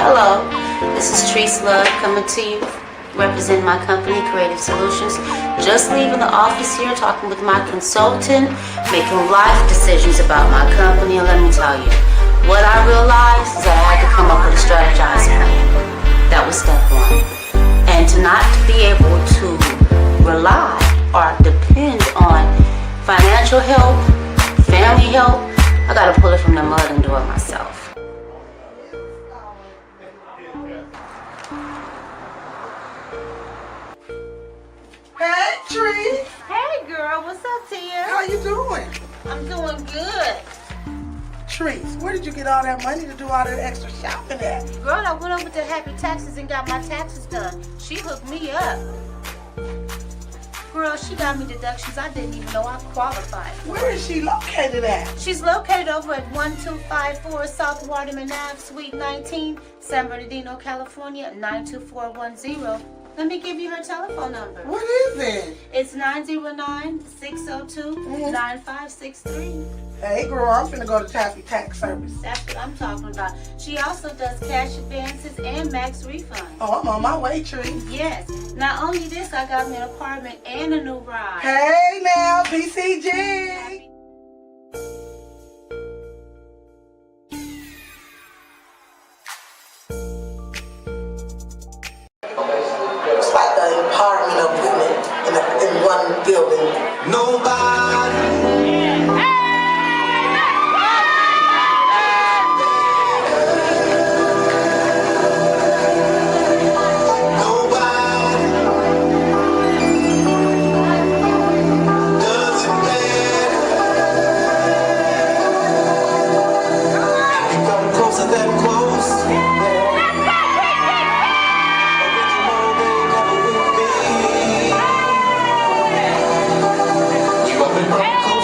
Hello, this is Treese Love coming to you, representing my company, Creative Solutions. Just leaving the office here, talking with my consultant, making life decisions about my company, and let me tell you, what I realized is that I had to come up with a strategized plan. That was step one. And to not be able to rely or depend on financial help, family help, I gotta pull it from the mud and do it myself. Hey, Tree. Hey girl, what's up, Tia? How you doing? I'm doing good. Trees, where did you get all that money to do all that extra shopping at? Girl, I went over to Happy Taxes and got my taxes done. She hooked me up. Girl, she got me deductions I didn't even know I qualified for. Where is she located at? She's located over at 1254 South Waterman Ave, Suite 19, San Bernardino, California, 92410. Let me give you her telephone number. What is it? It's 909-602-9563. Hey, girl, I'm finna go to Happy Tax Service. That's what I'm talking about. She also does cash advances and max refunds. Oh, I'm on my way, Tree. Yes. Not only this, I got me an apartment and a new ride. Hey, now, PCG. It's like an apartment of women in one building. Nobody. Close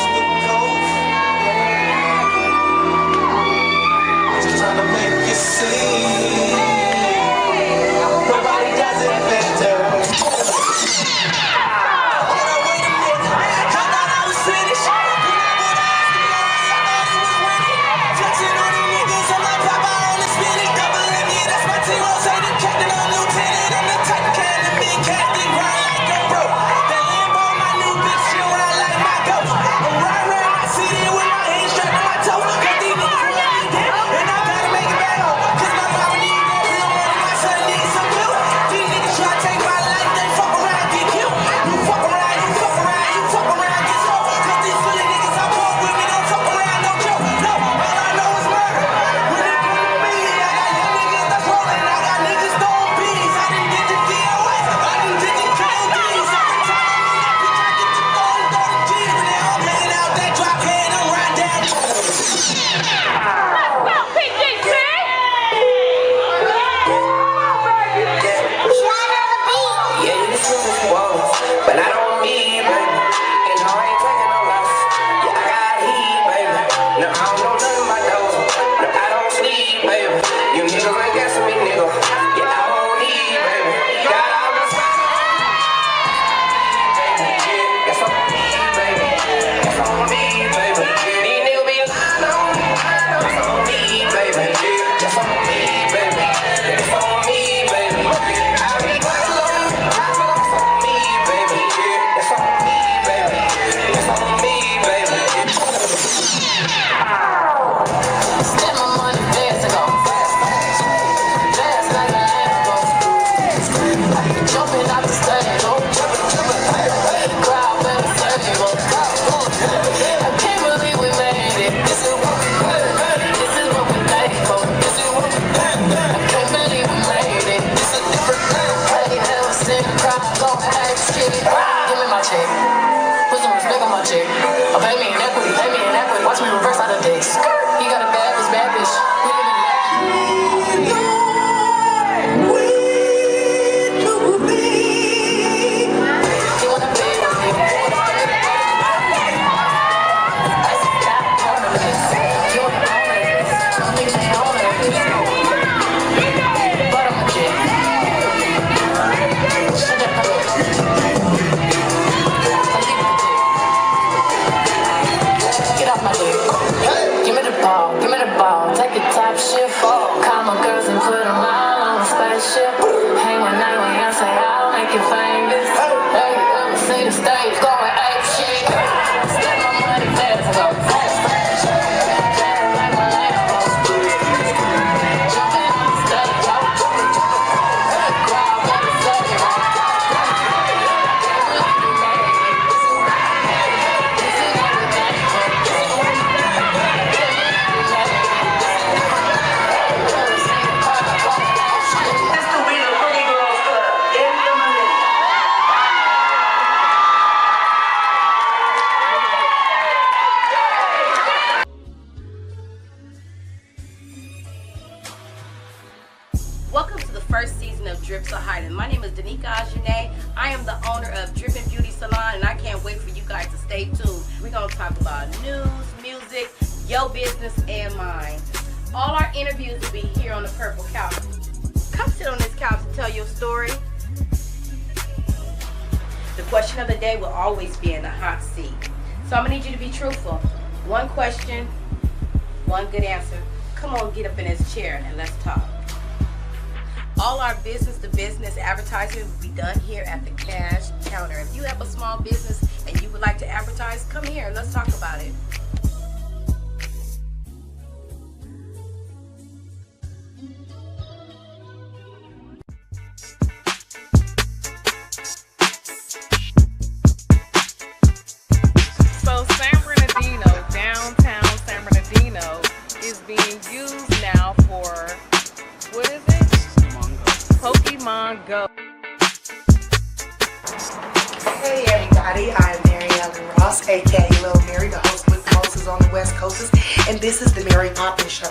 ball, give me the ball, take the top shift. Call my girls and put them all on a spaceship. Hang one night when I say I'll make you famous. Hey, I'ma see the stage going ape shit. Step my money fast, go fast, fast. Fast like my Lambo. Jumping on the stage, crowd wanna say it. Welcome to the first season of Drips or Hiding. My name is Danica Ajane. I am the owner of Drippin' Beauty Salon, and I can't wait for you guys to stay tuned. We're going to talk about news, music, your business, and mine. All our interviews will be here on the purple couch. Come sit on this couch and tell your story. The question of the day will always be in the hot seat. So I'm going to need you to be truthful. One question, one good answer. Come on, get up in this chair and let's talk. All our business-to-business advertising will be done here at the cash counter. If you have a small business and you would like to advertise, come here and let's talk about it. So San Bernardino, downtown San Bernardino, is being used now for, what is it? Pokemon Go. Hey everybody, I'm Mary Ellen Ross, aka Lil Mary, the host with the hostess on the West Coast, and this is the Mary Poppins Show.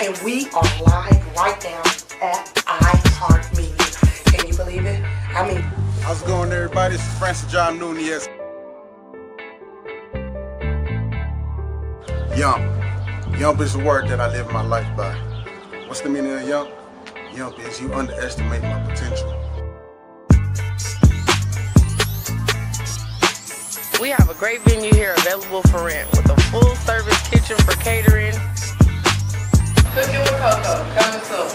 And we are live right now at iHeartMedia. Can you believe it? I mean, how's it going, everybody? This is Francis John Nunez. Yump. Yump is the word that I live my life by. What's the meaning of yump? Yump is you underestimate my potential. We have a great venue here available for rent with a full service kitchen for catering. Cooking with Coco, coming soon.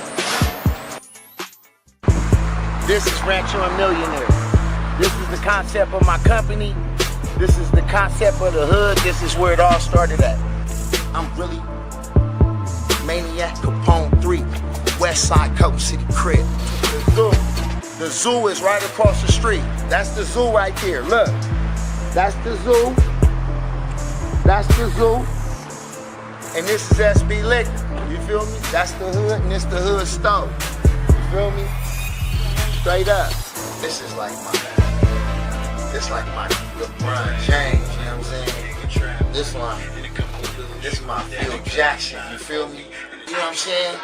This is Rancho and Millionaire. This is the concept of my company. This is the concept of the hood. This is where it all started at. I'm really Maniac Capone 3, West Side Coke City crib. The zoo is right across the street. That's the zoo right there. Look, that's the zoo. That's the zoo. And this is SB Liquor. You feel me? That's the hood, and this the hood stove. You feel me? Straight up. This is like my LeBron James. You know what I'm saying? This is my Phil Jackson. You feel me? You know what I'm saying?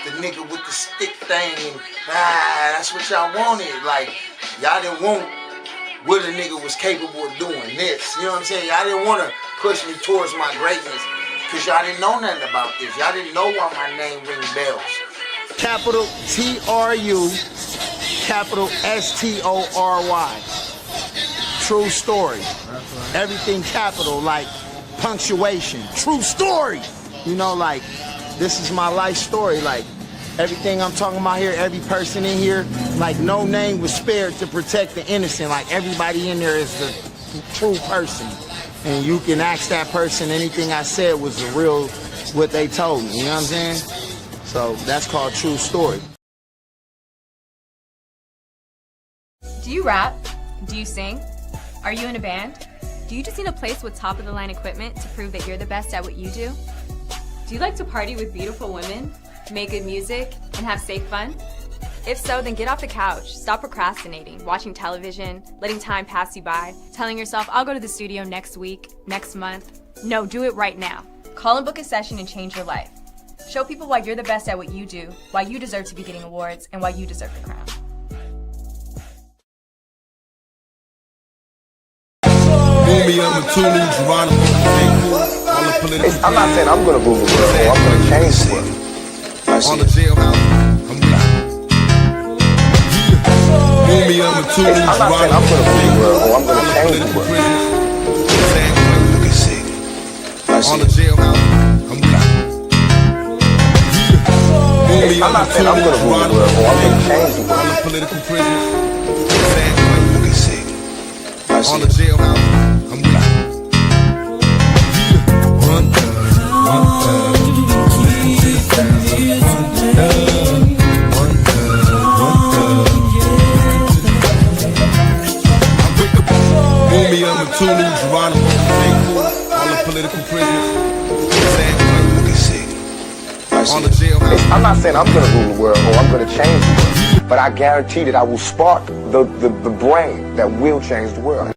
The nigga with the stick thing, and that's what y'all wanted. Like, y'all didn't want what a nigga was capable of doing this. You know what I'm saying? Y'all didn't want to push me towards my greatness because y'all didn't know nothing about this. Y'all didn't know why my name rings bells. Capital T-R-U, capital S-T-O-R-Y. True story. Everything capital, like punctuation. True story. You know, like, this is my life story. Like, everything I'm talking about here, every person in here, like, no name was spared to protect the innocent. Like, everybody in there is the true person. And you can ask that person, anything I said was the real, what they told me. You know what I'm saying? So that's called true story. Do you rap? Do you sing? Are you in a band? Do you just need a place with top-of-the-line equipment to prove that you're the best at what you do? Do you like to party with beautiful women, make good music, and have safe fun? If so, then get off the couch, stop procrastinating, watching television, letting time pass you by, telling yourself, I'll go to the studio next week, next month. No, do it right now. Call and book a session and change your life. Show people why you're the best at what you do, why you deserve to be getting awards, and why you deserve the crown. I'm not saying I'm gonna move the world or I'm gonna change the world. On the jailhouse, I'm not saying I'm gonna move the world or I'm gonna change the world. On the jailhouse, I'm I'm not saying I'm gonna rule the world or I'm gonna change the world. All the political prisoners. Let me see. All the jailhouse. I'm with you. One thug. Me, I'm a Tulu, Geronimo, all the political prisoners. Let me see. All the jailhouse. I'm not saying I'm gonna rule the world or I'm gonna change the world, but I guarantee that I will spark the brain that will change the world.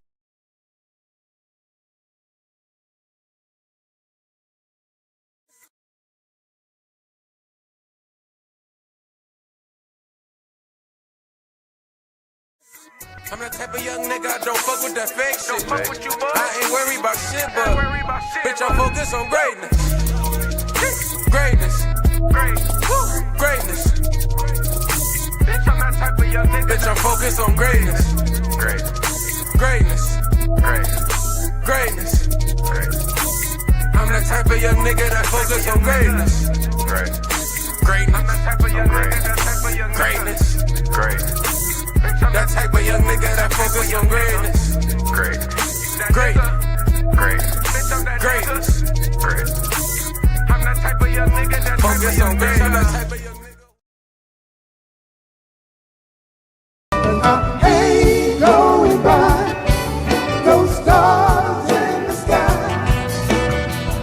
I'm the type of young nigga, I don't fuck with that fake shit. I ain't worried about shit, but bitch, I'm focused on greatness. Greatness. Greatness. Bitch, I'm that type of young nigga. Bitch, I'm focused on greatness. Greatness. Greatness. I'm that type of young nigga that focus on greatness. Greatness. I'm that type of young nigga, greatness. That type of young nigga that focus on greatness. Greatness. I'm that type of young nigga that focus on greatness. I'm that type of young nigga. I ain't going by those stars in the sky.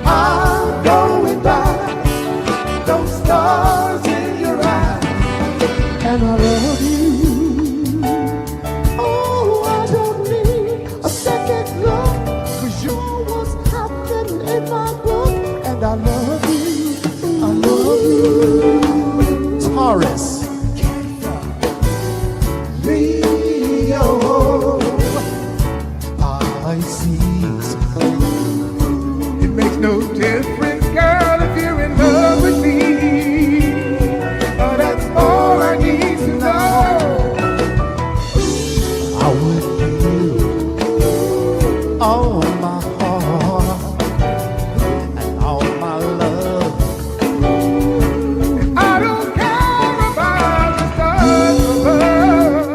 I'm going by those stars in your eyes. And I love you. Oh, I don't need a second look, 'cause you're what's happening in my book. And I love you. I love you. Taurus. Leo, Pisces. It makes no difference, girl, if you're in love with me. Oh, that's all I need to know. I would give all my heart and all my love. And I don't care about the stars above.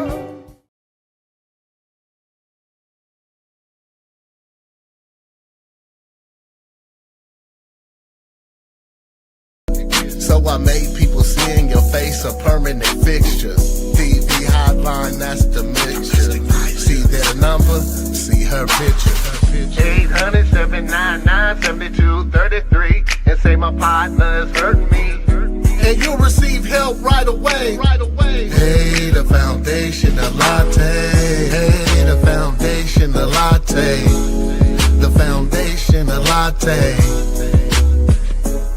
So I made people see in your face a permanent fixture. TV hotline, that's the mixture. See their number, see her picture. 800-799-7233 and say my partner is hurting me. And you'll receive help right away. Hey, the foundation, the latte. Hey, the foundation, the latte. The foundation, the latte.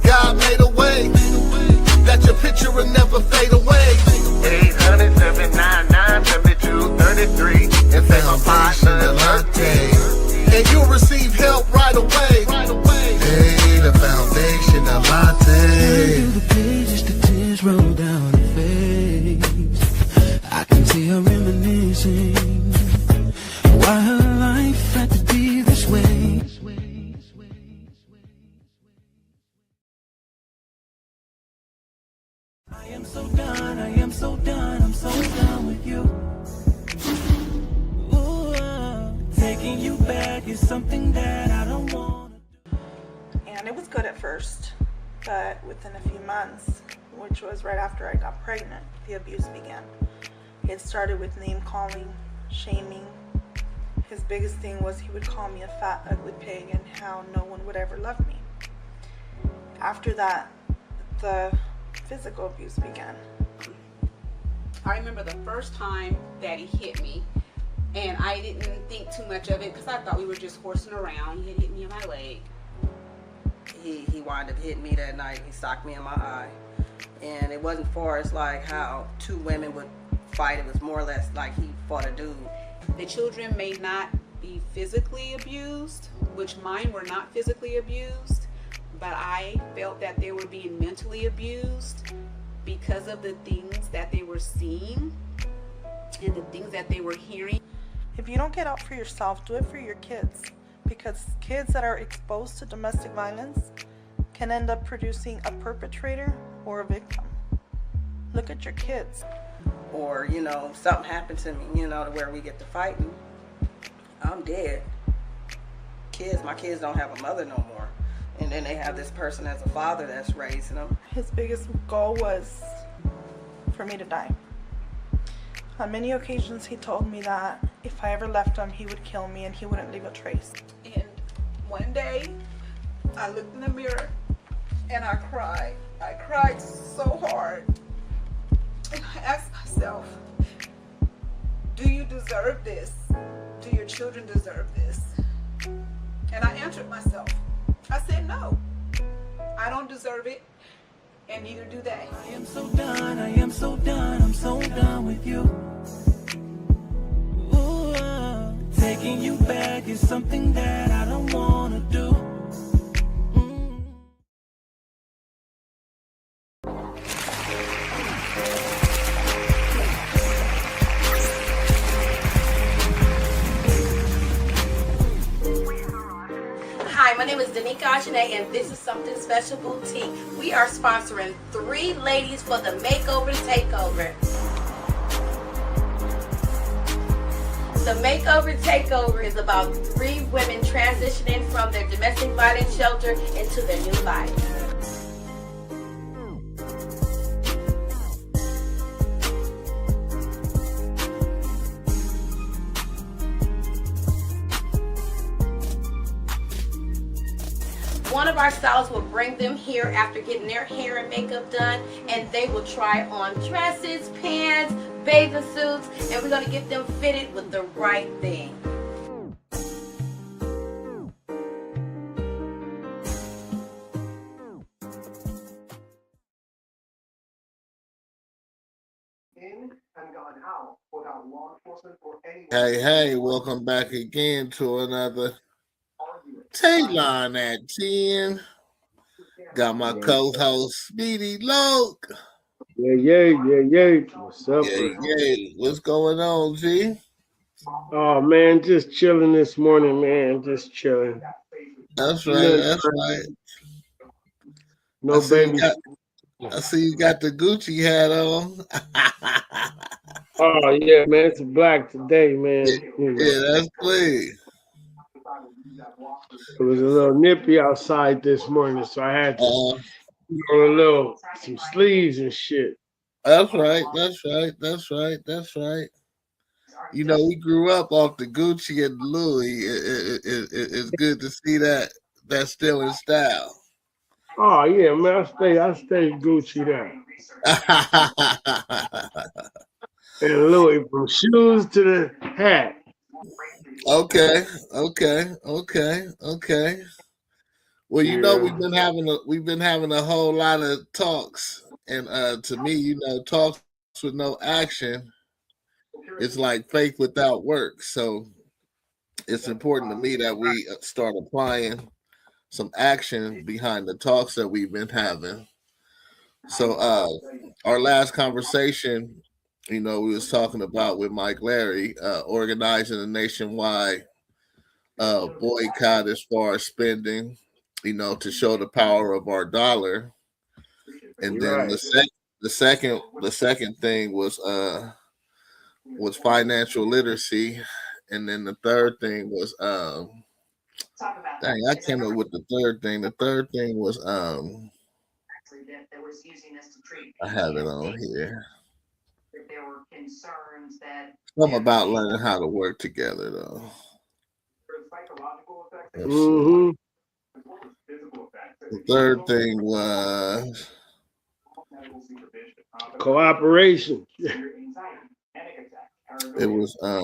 God made a way that your picture will never fade away. 800-799-7233 and say my partner is hurting. And you'll receive help right away. Hey, the foundation, the latte. The pages, the tears roll down her face. I can see her reminiscing why her life had to be this way. I am so done, I'm so done with you. Ooh, taking you back is something that I don't want to do. And it was good at first, but within a few months, which was right after I got pregnant, the abuse began. It started with name calling, shaming. His biggest thing was he would call me a fat, ugly pig and how no one would ever love me. After that, the physical abuse began. I remember the first time that he hit me, and I didn't think too much of it because I thought we were just horsing around. He had hit me in my leg. He wound up hitting me that night. He socked me in my eye. And it wasn't far as like how two women would fight. It was more or less like he fought a dude. The children may not be physically abused, which mine were not physically abused, but I felt that they were being mentally abused because of the things that they were seeing and the things that they were hearing. If you don't get out for yourself, do it for your kids, because kids that are exposed to domestic violence can end up producing a perpetrator or a victim. Look at your kids. Or, you know, something happened to me, you know, to where we get to fighting, I'm dead. My kids don't have a mother no more. And then they have this person as a father that's raising them. His biggest goal was for me to die. On many occasions, he told me that if I ever left him, he would kill me and he wouldn't leave a trace. And one day, I looked in the mirror and I cried. I cried so hard. And I asked myself, do you deserve this? Do your children deserve this? And I answered myself. I said, no, I don't deserve it, and neither do they. I am so done, I'm so done with you. Ooh, taking you back is something that I don't wanna do. Hi, my name is Danica Ajane, and this is Something Special Boutique. We are sponsoring 3 ladies for the Makeover Takeover. The Makeover Takeover is about 3 women transitioning from their domestic violence shelter into their new life. One of our stylists will bring them here after getting their hair and makeup done, and they will try on dresses, pants, bathing suits, and we're going to get them fitted with the right thing. Hey, welcome back again to another Talon at 10. Got my co-host, Speedy Loke. Yeah. What's up? Yeah. What's going on, G? Oh, man, just chilling this morning, man. Just chilling. That's right. No baby. I see you got the Gucci hat on. Oh, yeah, man. It's black today, man. Yeah, that's clean. It was a little nippy outside this morning, so I had to put on some sleeves and shit. That's right. You know, we grew up off the Gucci and Louis. It's good to see that that's still in style. Oh yeah, man, I stay Gucci down. And Louis, from shoes to the hat. Okay. Well, you know, we've been having a whole lot of talks, and to me, you know, talks with no action, it's like faith without work. So it's important to me that we start applying some action behind the talks that we've been having. So our last conversation, you know, we was talking about with Mike Larry, organizing a nationwide boycott as far as spending, you know, to show the power of our dollar. And then the second thing was financial literacy, and then the third thing was dang, I came up with the third thing. The third thing was I have it on here. Something about learning how to work together, though. Mm-hmm. The third thing was cooperation. It was let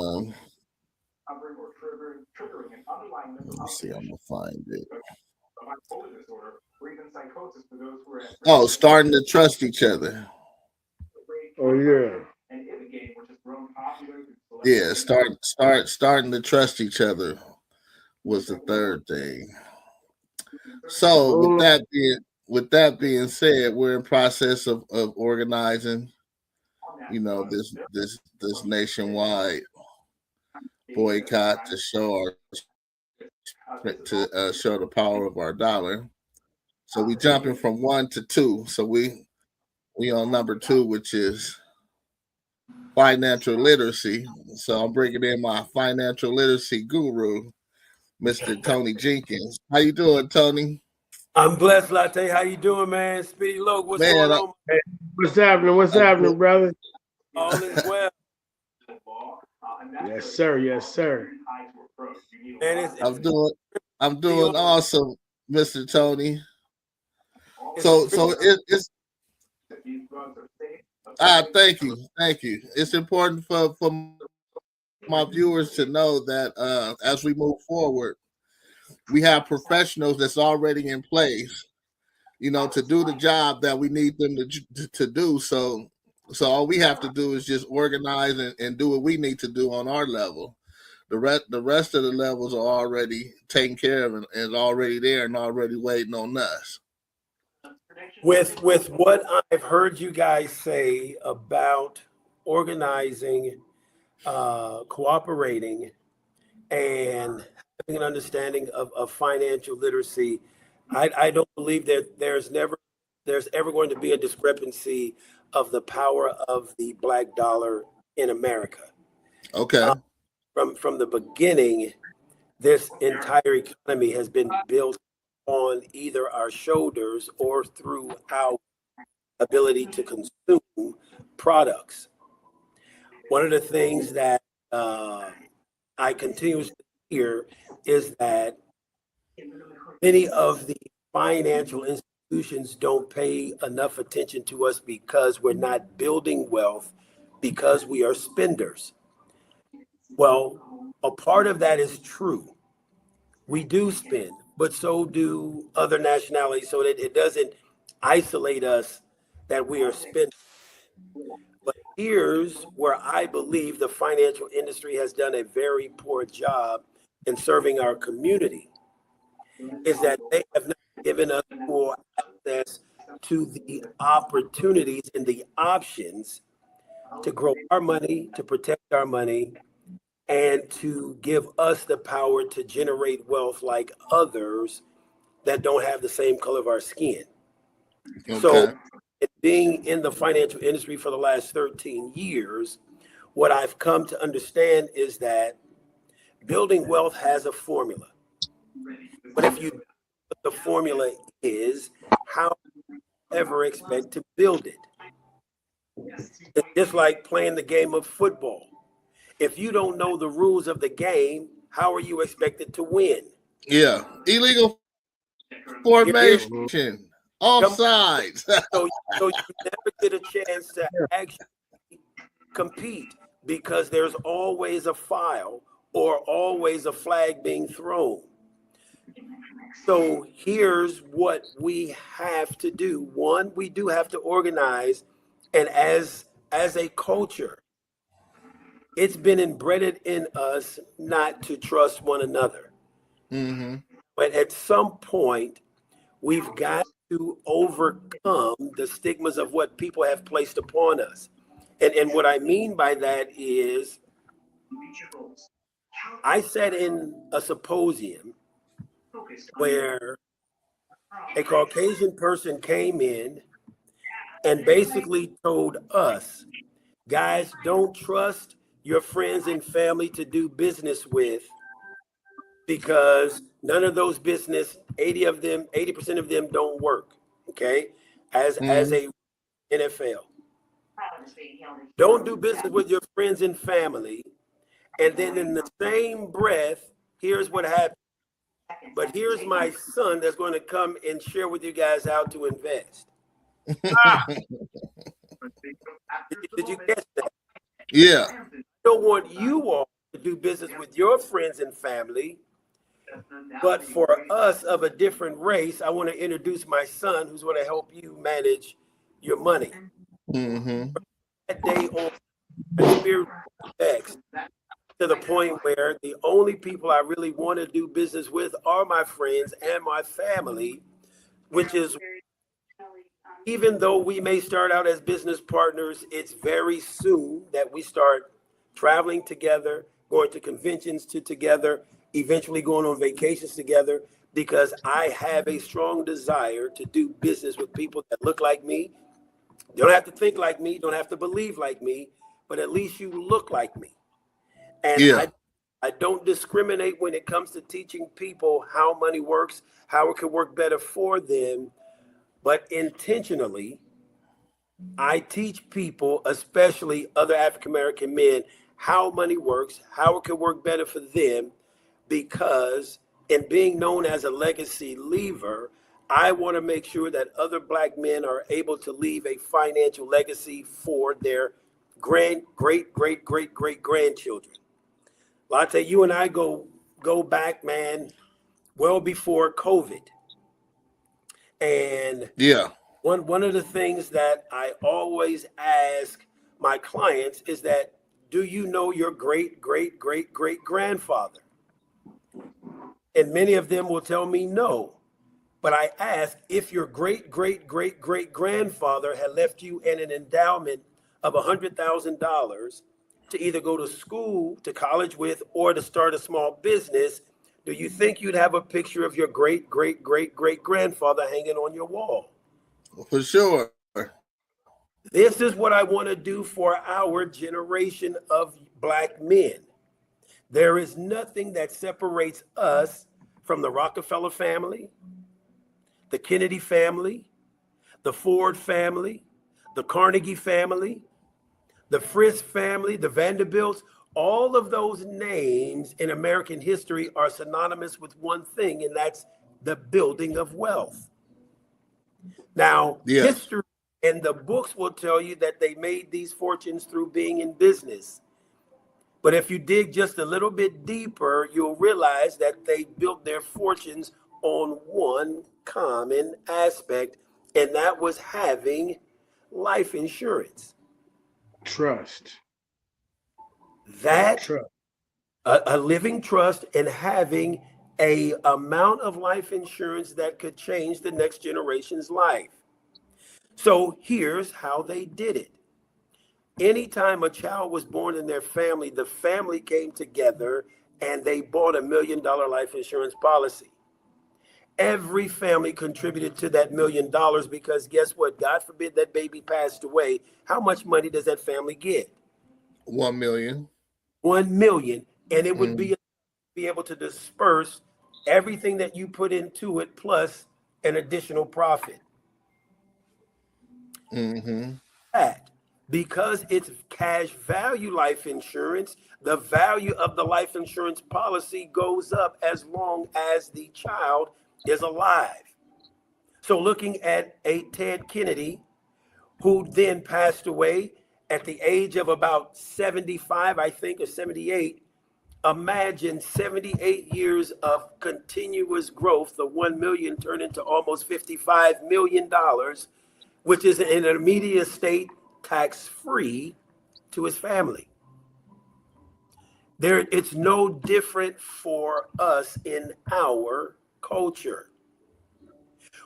me see, I'm gonna find it. Oh, starting to trust each other. Oh yeah. Yeah, starting to trust each other was the third thing. So with that being said, we're in process of organizing, you know, this nationwide boycott to show the power of our dollar. So we jumping from 1 to 2. So we We on number 2, which is financial literacy. So I'm bringing in my financial literacy guru, Mr. Tony Jenkins. How you doing, Tony? I'm blessed, Latte. How you doing, man? Speedy Loke, what's going on? Hey, what's happening? What's happening, brother? All is well. Yes, sir. Yes, sir. Man, I'm doing awesome, Mr. Tony. So it's thank you. It's important for my viewers to know that as we move forward, we have professionals that's already in place, to do the job that we need them to do. So all we have to do is just organize and do what we need to do on our level. The rest of the levels are already taken care of and already there and already waiting on us. With what I've heard you guys say about organizing, cooperating, and having an understanding of financial literacy, I don't believe that there's ever going to be a discrepancy of the power of the black dollar in America. Okay. From the beginning, this entire economy has been built on either our shoulders or through our ability to consume products. One of the things that I continuously hear is that many of the financial institutions don't pay enough attention to us because we're not building wealth, because we are spenders. Well, a part of that is true. We do spend, but so do other nationalities, so that it doesn't isolate us that we are spending. But here's where I believe the financial industry has done a very poor job in serving our community, is that they have not given us full access to the opportunities and the options to grow our money, to protect our money, and to give us the power to generate wealth like others that don't have the same color of our skin. Okay. So being in the financial industry for the last 13 years, what I've come to understand is that building wealth has a formula. But if you know what the formula is, how do you ever expect to build it? It's just like playing the game of football. If you don't know the rules of the game, how are you expected to win? Yeah. Illegal formation. Offsides. so you never get a chance to actually compete because there's always a foul or always a flag being thrown. So here's what we have to do. One, we do have to organize, and as a culture, it's been embedded in us not to trust one another. Mm-hmm. But at some point, we've got to overcome the stigmas of what people have placed upon us. And what I mean by that is, I sat in a symposium where a Caucasian person came in and basically told us, guys, don't trust your friends and family to do business with, because none of those business, 80% of them don't work. Okay. As a NFL, don't do business with your friends and family. And then in the same breath, here's what happened. But here's my son that's going to come and share with you guys how to invest. Did you catch that? Yeah. I don't want you all to do business with your friends and family, but for us of a different race, I want to introduce my son who's going to help you manage your money. Mm-hmm. That day on, my spirit affects to the point where the only people I really want to do business with are my friends and my family, which is, even though we may start out as business partners, it's very soon that we start traveling together, going to conventions together, eventually going on vacations together, because I have a strong desire to do business with people that look like me, You don't have to think like me, don't have to believe like me, but at least you look like me. And Yeah. I don't discriminate when it comes to teaching people how money works, how it can work better for them, but intentionally, I teach people, especially other African American men, how money works, how it can work better for them, because in being known as a legacy leaver, I want to make sure that other Black men are able to leave a financial legacy for their great grandchildren. Latte, you and I go back, man, well before COVID. And yeah, one of the things that I always ask my clients is that, do you know your great grandfather? And many of them will tell me no. But I ask, if your great grandfather had left you in an endowment of $100,000 to either go to school, to college with, or to start a small business, do you think you'd have a picture of your great grandfather hanging on your wall? For sure. This is what I want to do for our generation of Black men. There is nothing that separates us from the Rockefeller family, the Kennedy family, the Ford family, the Carnegie family, the Frist family, the Vanderbilts. All of those names in American history are synonymous with one thing, and that's the building of wealth. Now, history and the books will tell you that they made these fortunes through being in business. But if you dig just a little bit deeper, you'll realize that they built their fortunes on one common aspect, and that was having life insurance. Trust. That a living trust, and having a amount of life insurance that could change the next generation's life. So here's how they did it. Anytime a child was born in their family, the family came together and they bought $1 million life insurance policy. Every family contributed to that $1 million, because guess what? God forbid that baby passed away. How much money does that family get? 1 million. 1 million. And it would be able to disperse everything that you put into it plus an additional profit. That, because it's cash value life insurance, the value of the life insurance policy goes up as long as the child is alive. So looking at a Ted Kennedy, who then passed away at the age of about 75, I think, or 78, imagine 78 years of continuous growth. The 1 million turned into almost $55 million, which is in an immediate estate, tax-free to his family. It's no different for us in our culture.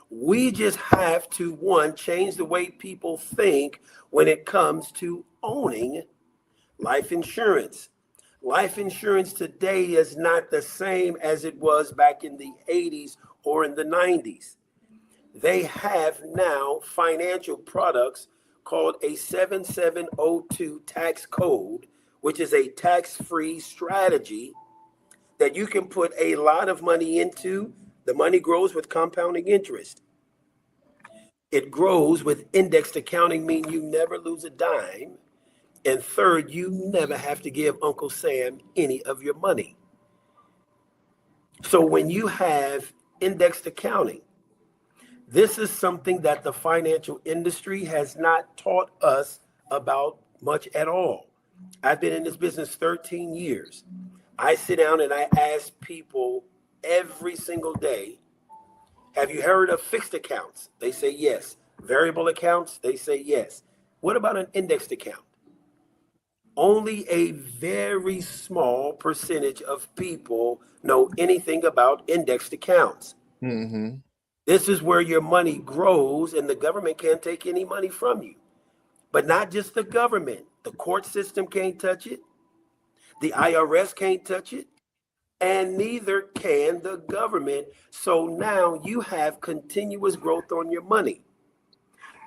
We just have to, one, change the way people think when it comes to owning life insurance. Life insurance today is not the same as it was back in the 80s or in the 90s. They have now financial products called a 7702 tax code, which is a tax-free strategy that you can put a lot of money into. The money grows with compounding interest. It grows with indexed accounting, meaning you never lose a dime. And third, you never have to give Uncle Sam any of your money. So when you have indexed accounting, this is something that the financial industry has not taught us about much at all. I've been in this business 13 years. I sit down and I ask people every single day, have you heard of fixed accounts? They say yes. Variable accounts? They say yes. What about an indexed account? Only a very small percentage of people know anything about indexed accounts. This is where your money grows, and the government can't take any money from you. But not just the government. The court system can't touch it. The IRS can't touch it. And neither can the government. So now you have continuous growth on your money.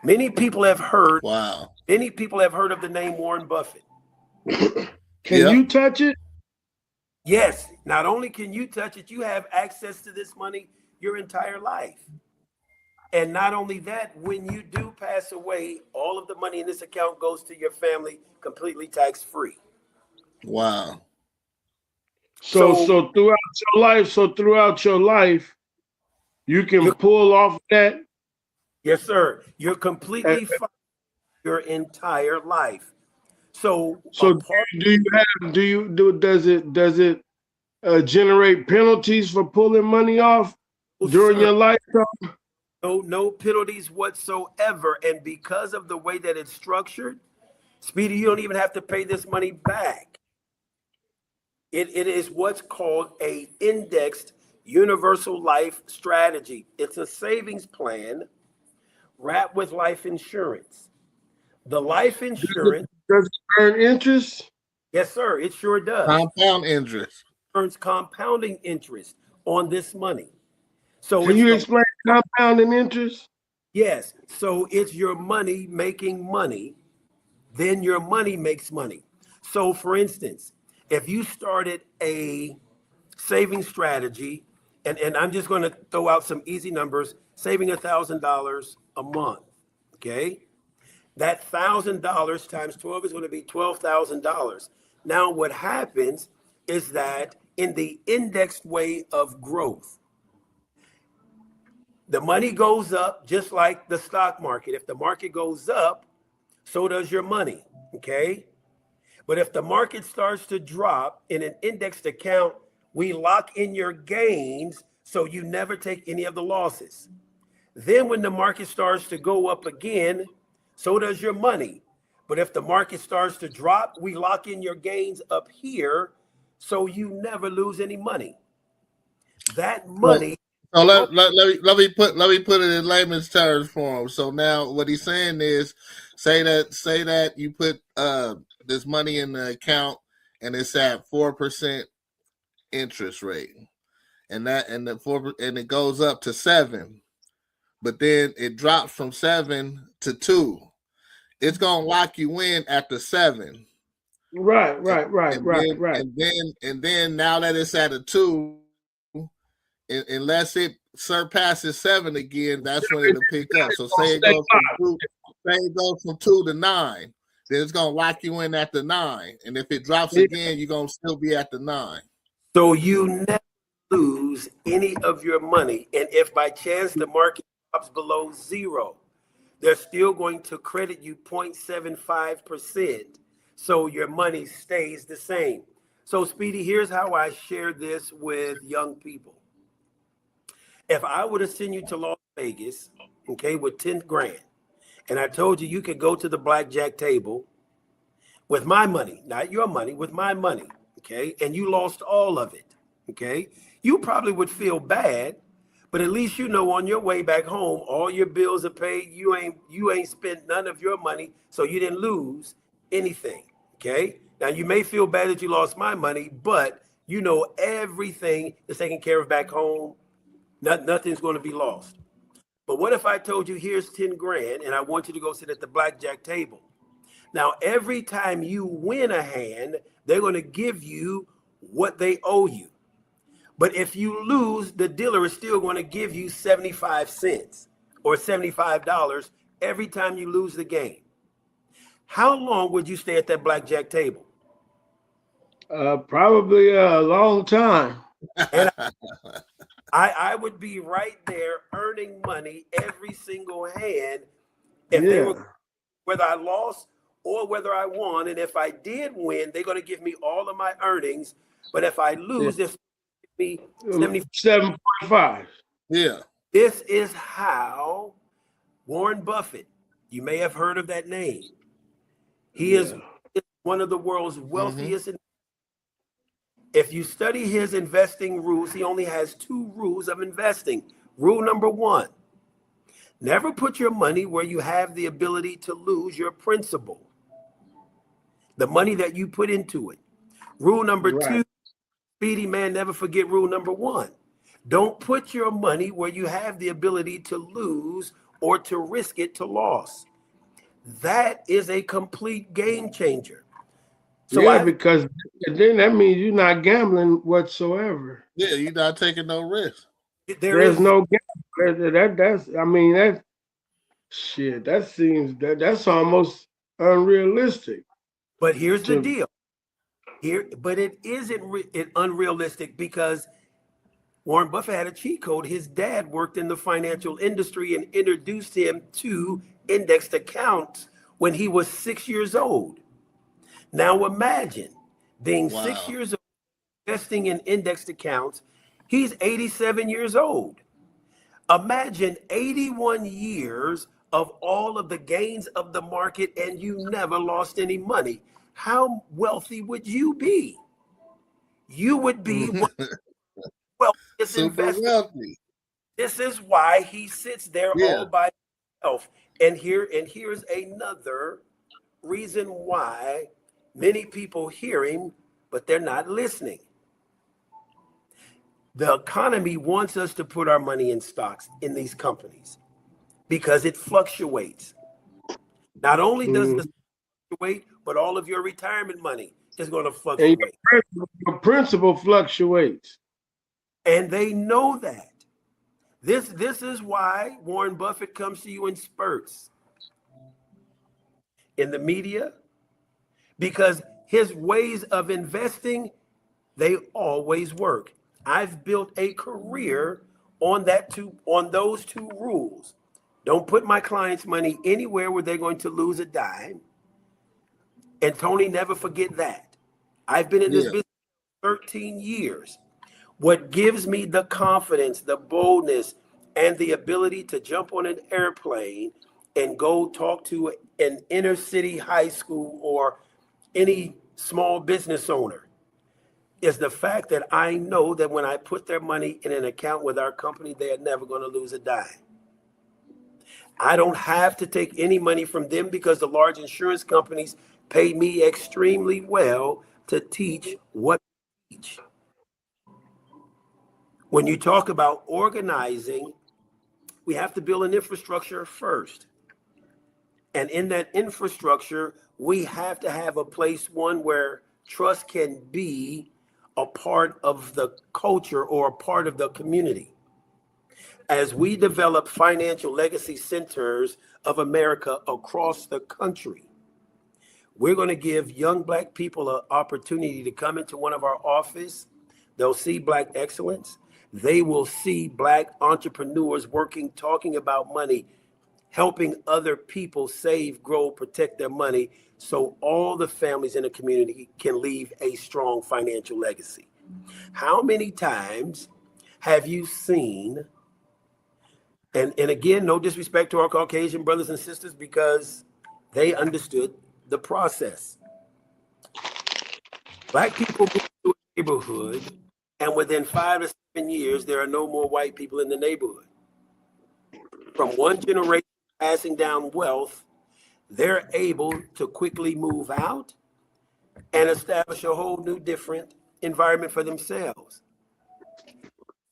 Many people have heard. Wow. Many people have heard of the name Warren Buffett. Can you touch it? Yes. Not only can you touch it, you have access to this money your entire life. And not only that, when you do pass away, all of the money in this account goes to your family completely tax-free. Wow. So throughout your life, you can pull off that. Yes, sir. You're completely fine your entire life. So does it generate penalties for pulling money off during your lifetime? No penalties whatsoever. And because of the way that it's structured, Speedy, you don't even have to pay this money back. It is what's called a indexed universal life strategy. It's a savings plan wrapped with life insurance. The life insurance does it earn interest? Yes, sir. It sure does. Compound interest. Earns compounding interest on this money. So can you explain compounding interest? Yes. So it's your money making money, then your money makes money. So for instance, if you started a saving strategy, and I'm just going to throw out some easy numbers, saving $1,000 a month, okay? That $1,000 times 12 is going to be $12,000. Now what happens is that in the indexed way of growth, the money goes up just like the stock market. If the market goes up, so does your money, okay? But if the market starts to drop in an indexed account, we lock in your gains so you never take any of the losses. Then when the market starts to go up again, so does your money. But if the market starts to drop, we lock in your gains up here so you never lose any money. That money. So let me put it in layman's terms for him. So now what he's saying is, say that you put this money in the account and it's at 4% interest rate, and it goes up to 7, but then it drops from 7 to 2. It's gonna lock you in at the 7. Right. And then now that it's at a 2, unless it surpasses 7 again, that's when it'll pick up. So say it goes from 2 to 9, then it's gonna lock you in at the 9. And if it drops again, you're gonna still be at the 9. So you never lose any of your money. And if by chance the market drops below 0, they're still going to credit you 0.75%. So your money stays the same. So Speedy, here's how I share this with young people. If I were to send you to Las Vegas, okay, with 10 grand, and I told you could go to the blackjack table with my money, not your money, with my money, okay, and you lost all of it, okay, you probably would feel bad, but at least you know on your way back home, all your bills are paid, you ain't spent none of your money, so you didn't lose anything, okay? Now, you may feel bad that you lost my money, but you know everything is taken care of back home. Nothing's going to be lost. But what if I told you, here's 10 grand and I want you to go sit at the blackjack table? Now, every time you win a hand, they're going to give you what they owe you. But if you lose, the dealer is still going to give you 75 cents or $75 every time you lose the game. How long would you stay at that blackjack table? Probably a long time. And I would be right there earning money every single hand if they were, whether I lost or whether I won. And if I did win, they're going to give me all of my earnings. But if I lose, they're going to give me 7.5. Yeah. This is how Warren Buffett, you may have heard of that name. He is one of the world's wealthiest. If you study his investing rules, he only has 2 rules of investing. Rule number 1, never put your money where you have the ability to lose your principal, the money that you put into it. Rule number 2, Speedy man, never forget rule number 1. Don't put your money where you have the ability to lose or to risk it to loss. That is a complete game changer. So yeah, because then that means you're not gambling whatsoever. Yeah, you're not taking no risk. There's no gambling. That's I mean that shit. That seems that's almost unrealistic. But here's the deal. But it isn't unrealistic because Warren Buffett had a cheat code. His dad worked in the financial industry and introduced him to indexed accounts when he was 6 years old. Now imagine being 6 years old, investing in indexed accounts. He's 87 years old. Imagine 81 years of all of the gains of the market and you never lost any money. How wealthy would you be? You would be one of the wealthiest investors. Wealthy. This is why he sits there all by himself. And here's another reason why many people hear him, but they're not listening. The economy wants us to put our money in stocks in these companies because it fluctuates. Not only does the fluctuate, but all of your retirement money is going to fluctuate. And your principal fluctuates. And they know that. This is why Warren Buffett comes to you in spurts in the media, because his ways of investing, they always work. I've built a career on those two rules. Don't put my clients' money anywhere where they're going to lose a dime. And Tony, never forget that. I've been in this business 13 years. What gives me the confidence, the boldness, and the ability to jump on an airplane and go talk to an inner city high school or any small business owner is the fact that I know that when I put their money in an account with our company, they are never going to lose a dime. I don't have to take any money from them because the large insurance companies pay me extremely well to teach what they teach. When you talk about organizing, we have to build an infrastructure first. And in that infrastructure, we have to have a place, one where trust can be a part of the culture or a part of the community. As we develop financial legacy centers of America across the country, we're going to give young Black people an opportunity to come into one of our offices. They'll see Black excellence. They will see Black entrepreneurs working, talking about money, helping other people save, grow, protect their money so all the families in the community can leave a strong financial legacy. How many times have you seen, and again, no disrespect to our Caucasian brothers and sisters because they understood the process. Black people move to a neighborhood, and within 5 to 7 years, there are no more white people in the neighborhood. From one generation passing down wealth, they're able to quickly move out and establish a whole new different environment for themselves.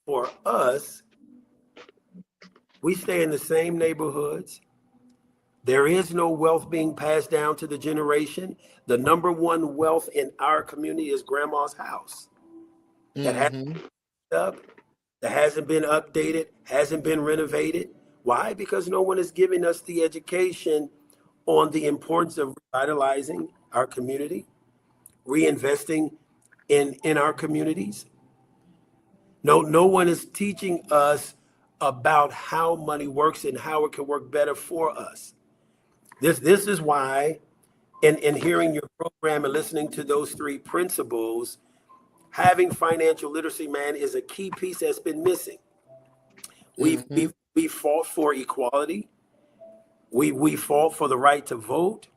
For us, we stay in the same neighborhoods. There is no wealth being passed down to the generation. The number one wealth in our community is grandma's house. That hasn't been up, that hasn't been updated, hasn't been renovated. Why? Because no one is giving us the education on the importance of revitalizing our community, reinvesting in our communities. No one is teaching us about how money works and how it can work better for us. This is why, in hearing your program and listening to those three principles, having financial literacy, man, is a key piece that's been missing. We fought for equality. We fought for the right to vote.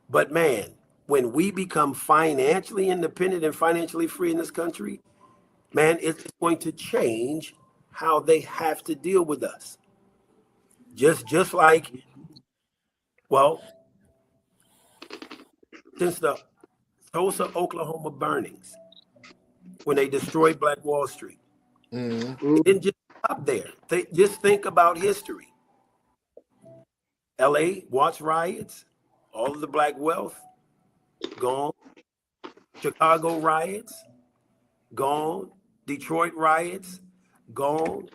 But man, when we become financially independent and financially free in this country, man, it's going to change how they have to deal with us. Just like, well, since the Tulsa, Oklahoma burnings, when they destroyed Black Wall Street, it didn't just stop there. Just think about history. LA Watts riots, all of the black wealth, gone. Chicago riots, gone. Detroit riots, gone.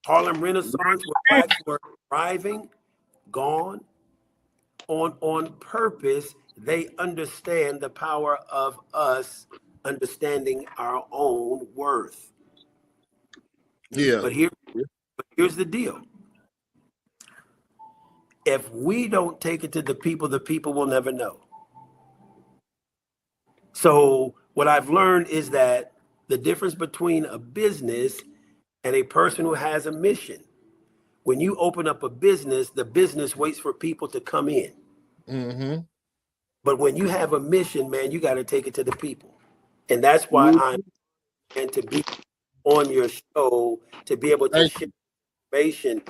Harlem Renaissance, where blacks were thriving, gone. On purpose, they understand the power of us understanding our own worth. Yeah. But here's the deal. If we don't take it to the people will never know. So what I've learned is that the difference between a business and a person who has a mission. When you open up a business, the business waits for people to come in. Mm-hmm. But when you have a mission, man, you got to take it to the people. And that's why and to be on your show, to be able to share information,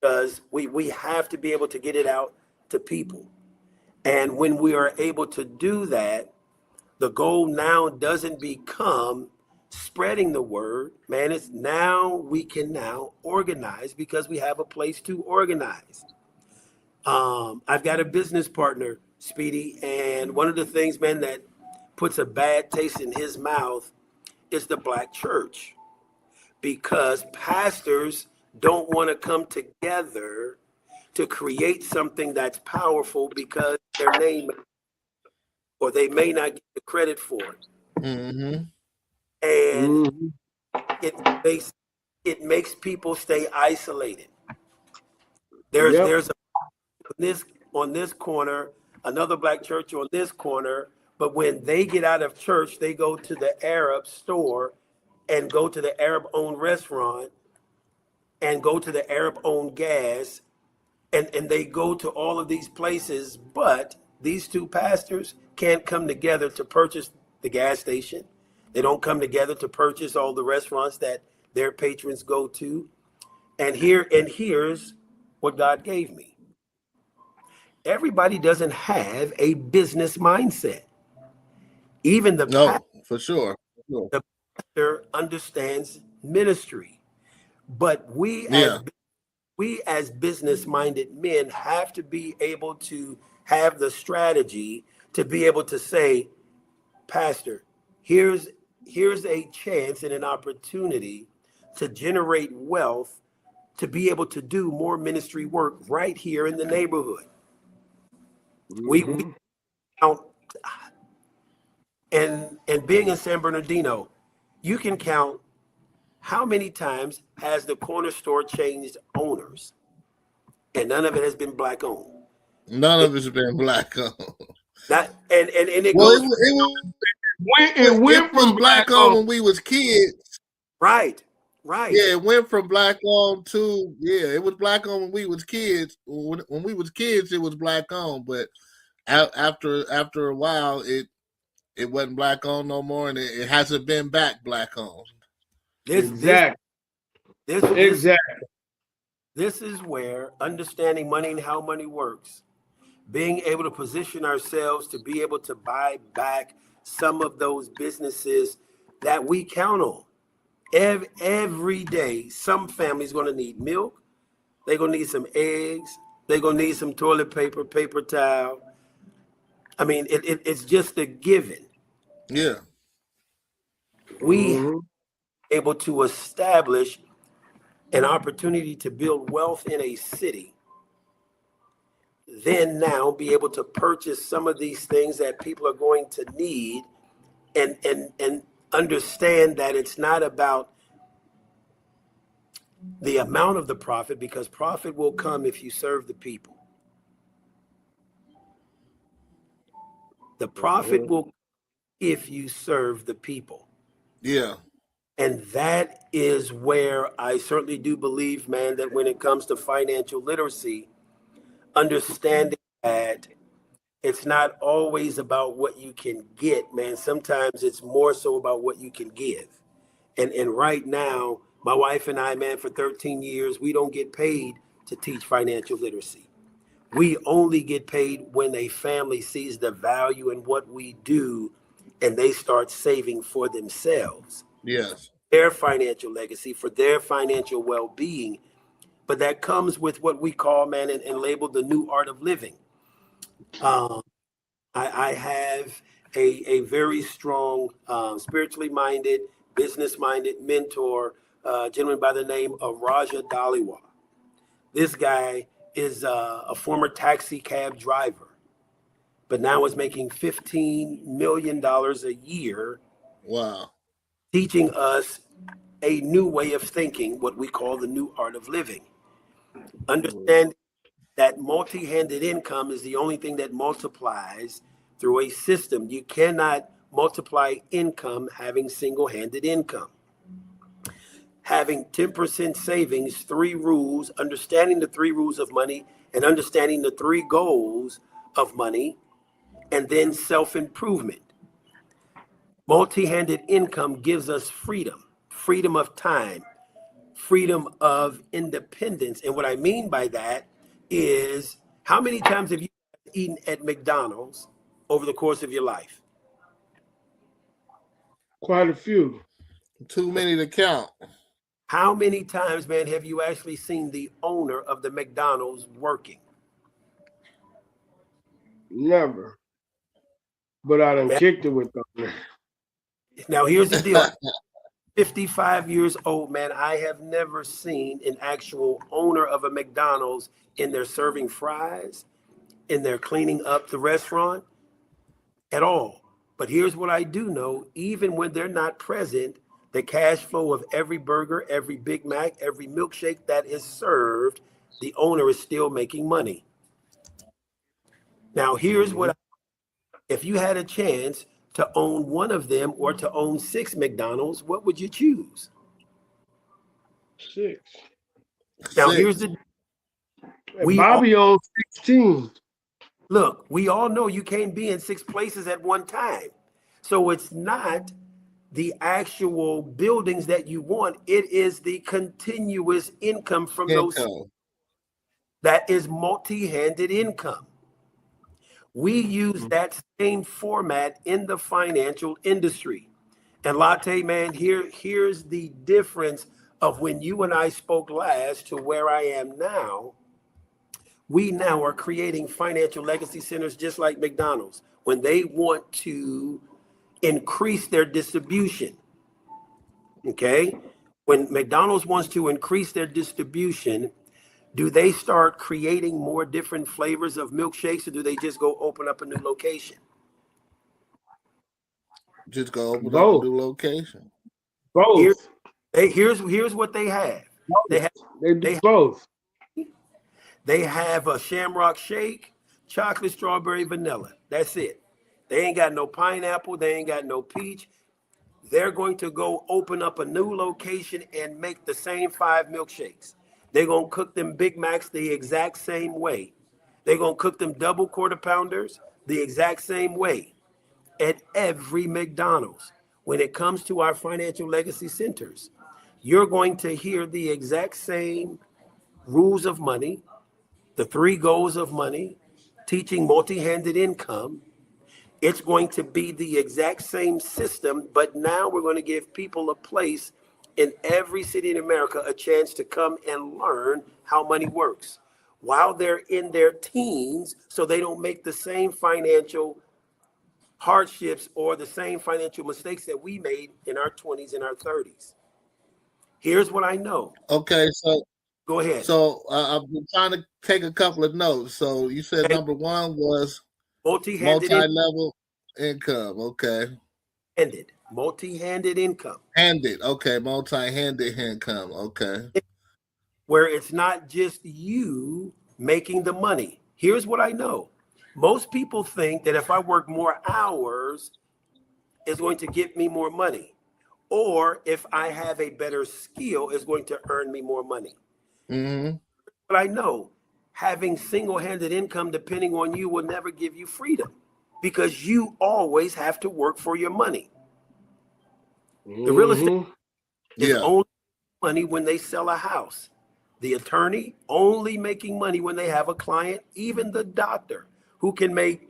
because we have to be able to get it out to people. And when we are able to do that, the goal now doesn't become spreading the word, man. It's now we can now organize because we have a place to organize. I've got a business partner, Speedy, and one of the things, man, that puts a bad taste in his mouth is the black church, because pastors don't want to come together to create something that's powerful because their name, or they may not get the credit for it. Mm-hmm. And it makes people stay isolated. There's on this corner, another black church on this corner, but when they get out of church, they go to the Arab store and go to the Arab-owned restaurant and go to the Arab-owned gas, and they go to all of these places, but these two pastors can't come together to purchase the gas station. They don't come together to purchase all the restaurants that their patrons go to. And here's what God gave me. Everybody doesn't have a business mindset. Even for sure. The pastor understands ministry. But we as business-minded men have to be able to have the strategy to be able to say, Pastor, here's a chance and an opportunity to generate wealth, to be able to do more ministry work right here in the neighborhood. We count, and being in San Bernardino, you can count how many times has the corner store changed owners, and none of it has been black owned. None of it's been black owned. And it well, goes. It went from black owned when we was kids. Right. Yeah, it went from black owned to it was black owned when we was kids. When we was kids, it was black owned, but after a while, it wasn't black owned no more, and it hasn't been back black owned. Exactly. Exactly. This is where understanding money and how money works, being able to position ourselves to be able to buy back some of those businesses that we count on. Every day, some family's going to need milk. They're going to need some eggs. They're going to need some toilet paper, paper towel. I mean, it's just a given. Yeah. We able to establish an opportunity to build wealth in a city, then now be able to purchase some of these things that people are going to need, and understand that it's not about the amount of the profit, because profit will come if you serve the people. The profit will come if you serve the people. Yeah. And that is where I certainly do believe, man, that when it comes to financial literacy, understanding that it's not always about what you can get, man. Sometimes it's more so about what you can give. And right now, my wife and I, man, for 13 years, we don't get paid to teach financial literacy. We only get paid when a family sees the value in what we do and they start saving for themselves. Yes. Their financial legacy, for their financial well-being. but that comes with what we call, man, and labeled the new art of living. I have a very strong, spiritually minded, business minded mentor, gentleman by the name of Raja Dhaliwal. This guy is a former taxi cab driver, but now is making $15 million a year. Wow. Teaching us a new way of thinking, what we call the new art of living. Understand that multi-handed income is the only thing that multiplies through a system. You cannot multiply income having single-handed income. Having 10% savings, 3 rules, understanding the 3 rules of money, and understanding the 3 goals of money, and then self-improvement. Multi-handed income gives us freedom, freedom of time, freedom of independence. And what I mean by that is, how many times have you eaten at McDonald's over the course of your life? Quite a few. Too many to count. How many times, man, have you actually seen the owner of the McDonald's working? Never. But I done kicked it with them. Now, here's the deal. 55 years old, man. I have never seen an actual owner of a McDonald's in there serving fries, in there cleaning up the restaurant at all. But here's what I do know. Even when they're not present, the cash flow of every burger, every Big Mac, every milkshake that is served, the owner is still making money. Now, here's what if you had a chance to own one of them or to own 6 McDonald's, what would you choose? 6. Now, here's the... Bobby owns 16. Look, we all know you can't be in 6 places at one time. So it's not the actual buildings that you want. It is the continuous income from those. That is multi-handed income. We use that same format in the financial industry. And Latte, man, here's the difference of when you and I spoke last to where I am now. We now are creating financial legacy centers just like McDonald's. When they want to increase their distribution, okay? When McDonald's wants to increase their distribution, do they start creating more different flavors of milkshakes, or do they just go open up a new location? Just go open up a new location. Both. Here's what they have. Both. They do both. They have a Shamrock Shake, chocolate, strawberry, vanilla. That's it. They ain't got no pineapple. They ain't got no peach. They're going to go open up a new location and make the same 5 milkshakes. They're going to cook them Big Macs the exact same way. They're going to cook them double quarter pounders the exact same way at every McDonald's. When it comes to our financial legacy centers, you're going to hear the exact same rules of money, the 3 goals of money, teaching multi-handed income. It's going to be the exact same system, but now we're going to give people a place in every city in America a chance to come and learn how money works while they're in their teens, so they don't make the same financial hardships or the same financial mistakes that we made in our 20s and our 30s. Here's what I know. Okay, so go ahead. So I've been trying to take a couple of notes. So you said number 1 was multi-level income. Okay. Multi-handed income. Okay, multi-handed income. Okay. Where it's not just you making the money. Here's what I know. Most people think that if I work more hours, it's going to get me more money. Or if I have a better skill, it's going to earn me more money. Mm-hmm. But I know having single-handed income depending on you will never give you freedom, because you always have to work for your money. The real estate is only money when they sell a house. The attorney only making money when they have a client. Even the doctor, who can make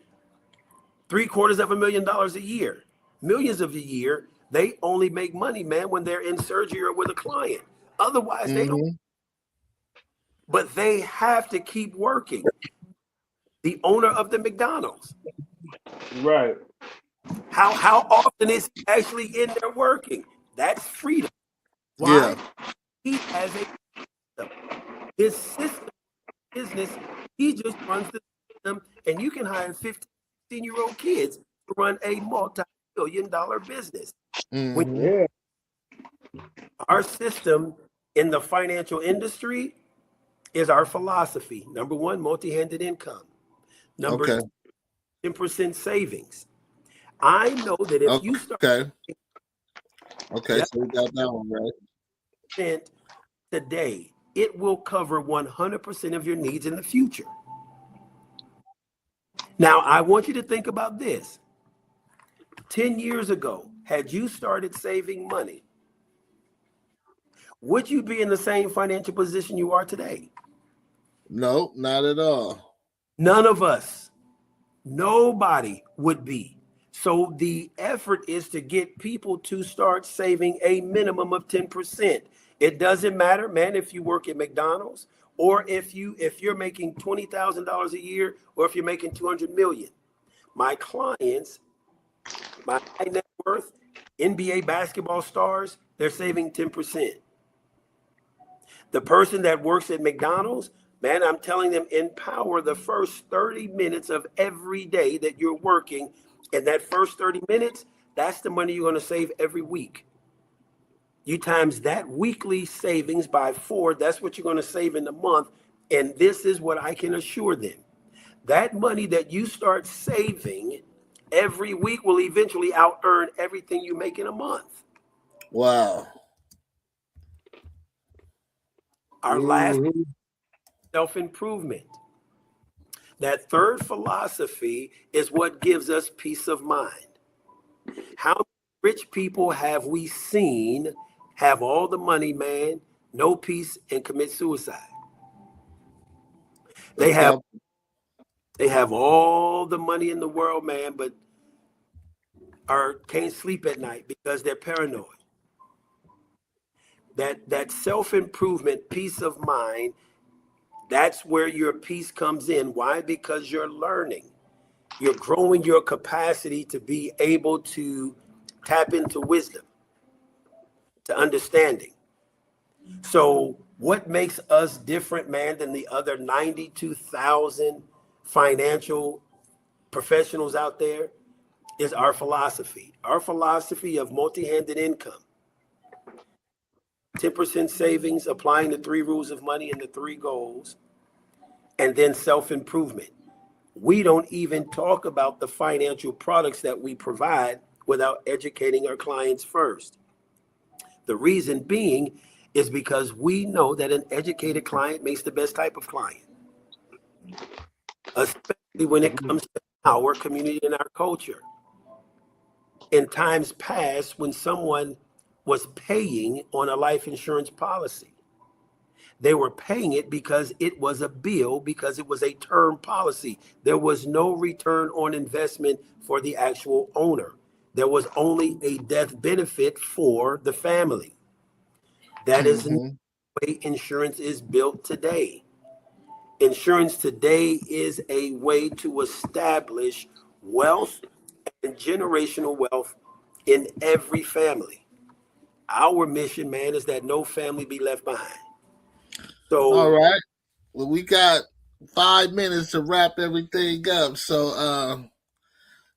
$750,000 a year, millions of a year, they only make money, man, when they're in surgery or with a client. Otherwise, they don't. but they have to keep working. The owner of the McDonald's. Right. How often is he actually in there working? That's freedom. Why? Yeah. He has a system. His system business, he just runs the system, and you can hire 15-year-old kids to run a multi-billion-dollar business. Mhm. Our system in the financial industry is our philosophy. Number one, multi-handed income. Number Okay. two, 10% savings. I know that if you start Okay, so we got that one right. today, it will cover 100% of your needs in the future. Now, I want you to think about this. 10 years ago, had you started saving money, would you be in the same financial position you are today? No, not at all. None of us. Nobody would be. So the effort is to get people to start saving a minimum of 10%. It doesn't matter, man, if you work at McDonald's or if you're making $20,000 a year or if you're making 200 million. My clients, my high net worth NBA basketball stars, they're saving 10%. The person that works at McDonald's, man, I'm telling them, empower the first 30 minutes of every day that you're working. And that first 30 minutes, that's the money you're going to save every week. You times that weekly savings by 4, that's what you're going to save in the month. And this is what I can assure them. That money that you start saving every week will eventually out-earn everything you make in a month. Wow. Our last, self-improvement. That third philosophy is what gives us peace of mind. How rich people have we seen have all the money, man, no peace, and commit suicide? They have all the money in the world, man, but can't sleep at night because they're paranoid. That self-improvement, peace of mind, that's where your peace comes in. Why? Because you're learning. You're growing your capacity to be able to tap into wisdom, to understanding. So what makes us different, man, than the other 92,000 financial professionals out there is our philosophy. Our philosophy of multi-handed income. 10% savings, applying the 3 rules of money and the 3 goals, and then self-improvement. We don't even talk about the financial products that we provide without educating our clients first. The reason being is because we know that an educated client makes the best type of client, especially when it comes to our community and our culture. In times past, when someone was paying on a life insurance policy, they were paying it because it was a bill, because it was a term policy. There was no return on investment for the actual owner. There was only a death benefit for the family. That is the way insurance is built today. Insurance today is a way to establish wealth and generational wealth in every family. Our mission, man, is that no family be left behind. So, all right. Well, we got 5 minutes to wrap everything up. So,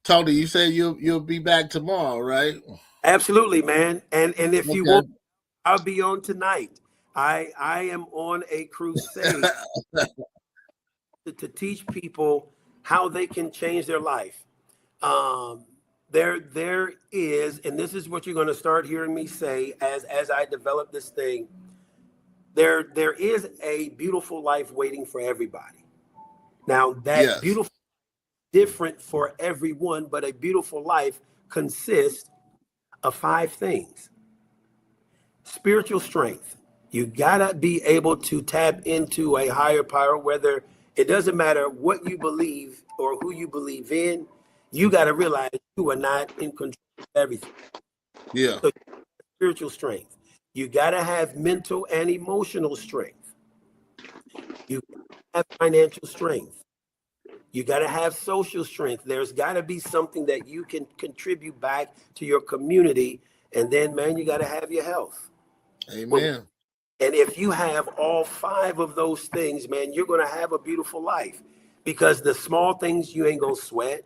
Tony, you said you'll be back tomorrow, right? Absolutely, man. And if you want, I'll be on tonight. I am on a crusade to teach people how they can change their life. There is, and this is what you're going to start hearing me say as I develop this thing. There is a beautiful life waiting for everybody. Now that beautiful, different for everyone, but a beautiful life consists of 5 things. Spiritual strength. You gotta be able to tap into a higher power, whether it doesn't matter what you believe or who you believe in, you gotta realize you are not in control of everything. Yeah. So spiritual strength. You gotta have mental and emotional strength. You have financial strength. You got to have social strength. There's got to be something that you can contribute back to your community. And then, man, you got to have your health. Amen. And if you have all 5 of those things, man, you're going to have a beautiful life, because the small things you ain't going to sweat.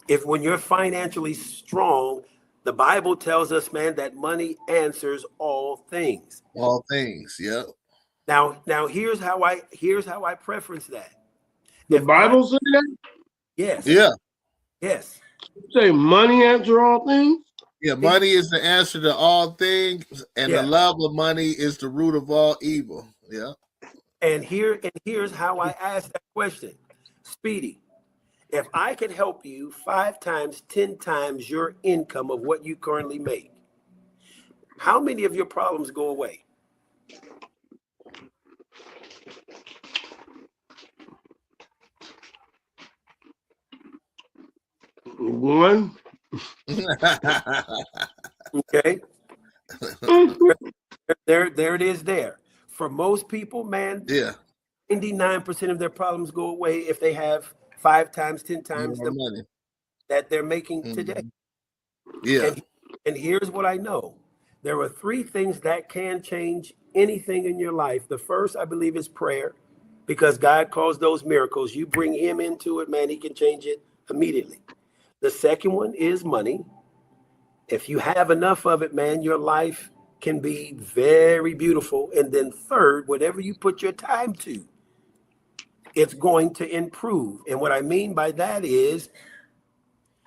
If when you're financially strong, the Bible tells us, man, that money answers all things. All things, yep. Now here's how I preference that. The Bible says that? Yes. Yeah. Yes. Say money answer all things? Yeah, money is the answer to all things, and Yeah. the love of money is the root of all evil. Yeah. And here's how I ask that question. Speedy, if I could help you 5 times, 10 times your income of what you currently make, how many of your problems go away? One. Okay. There it is there. For most people, man, yeah, 99% of their problems go away if they have 5 times, 10 times more the money that they're making today. Yeah. And here's what I know. There are 3 things that can change anything in your life. The first, I believe, is prayer, because God calls those miracles. You bring him into it, man, he can change it immediately. The second one is money. If you have enough of it, man, your life can be very beautiful. And then third, whatever you put your time to, it's going to improve. And what I mean by that is,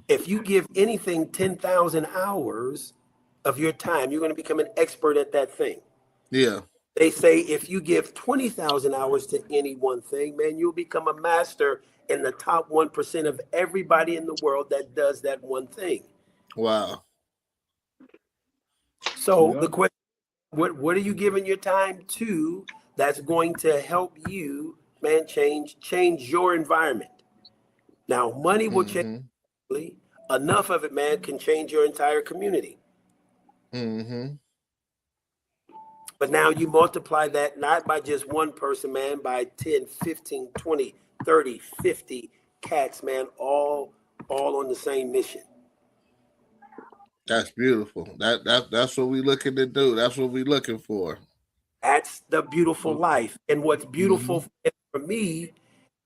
if you give anything 10,000 hours of your time, you're going to become an expert at that thing. Yeah. They say if you give 20,000 hours to any one thing, man, you'll become a master in the top 1% of everybody in the world that does that one thing. Wow. So the question, what are you giving your time to that's going to help you, man, change your environment? Now, money will change. Enough of it, man, can change your entire community. But now you multiply that not by just one person, man, by 10, 15, 20, 30, 50 cats, man, all on the same mission. That's beautiful. That's what we're looking to do. That's what we're looking for. That's the beautiful life. And what's beautiful for me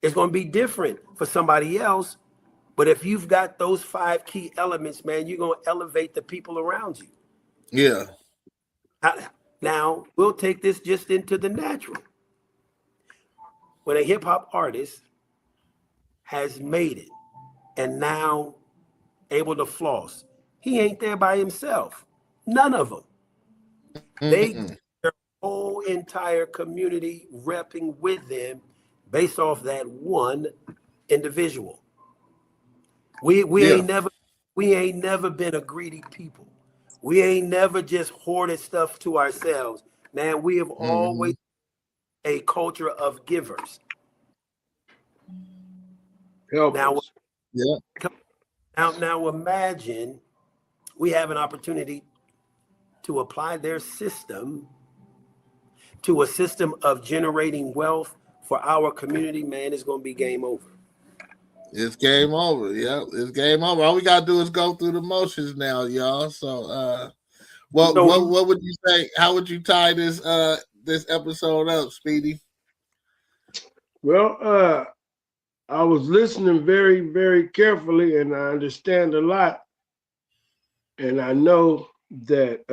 is going to be different for somebody else. But if you've got those 5 key elements, man, you're going to elevate the people around you. Yeah. Now, we'll take this just into the natural. When a hip hop artist has made it and now able to floss, he ain't there by himself. None of them. They their whole entire community repping with them based off that one individual. We ain't never been a greedy people. We ain't never just hoarded stuff to ourselves. Man, we have always a culture of givers. Now imagine we have an opportunity to apply their system to a system of generating wealth for our community. Man, it's going to be game over. It's game over. Yeah, it's game over. All we gotta do is go through the motions now, y'all. So, what would you say? How would you tie this episode up, Speedy? Well, I was listening very, very carefully, and I understand a lot. And I know that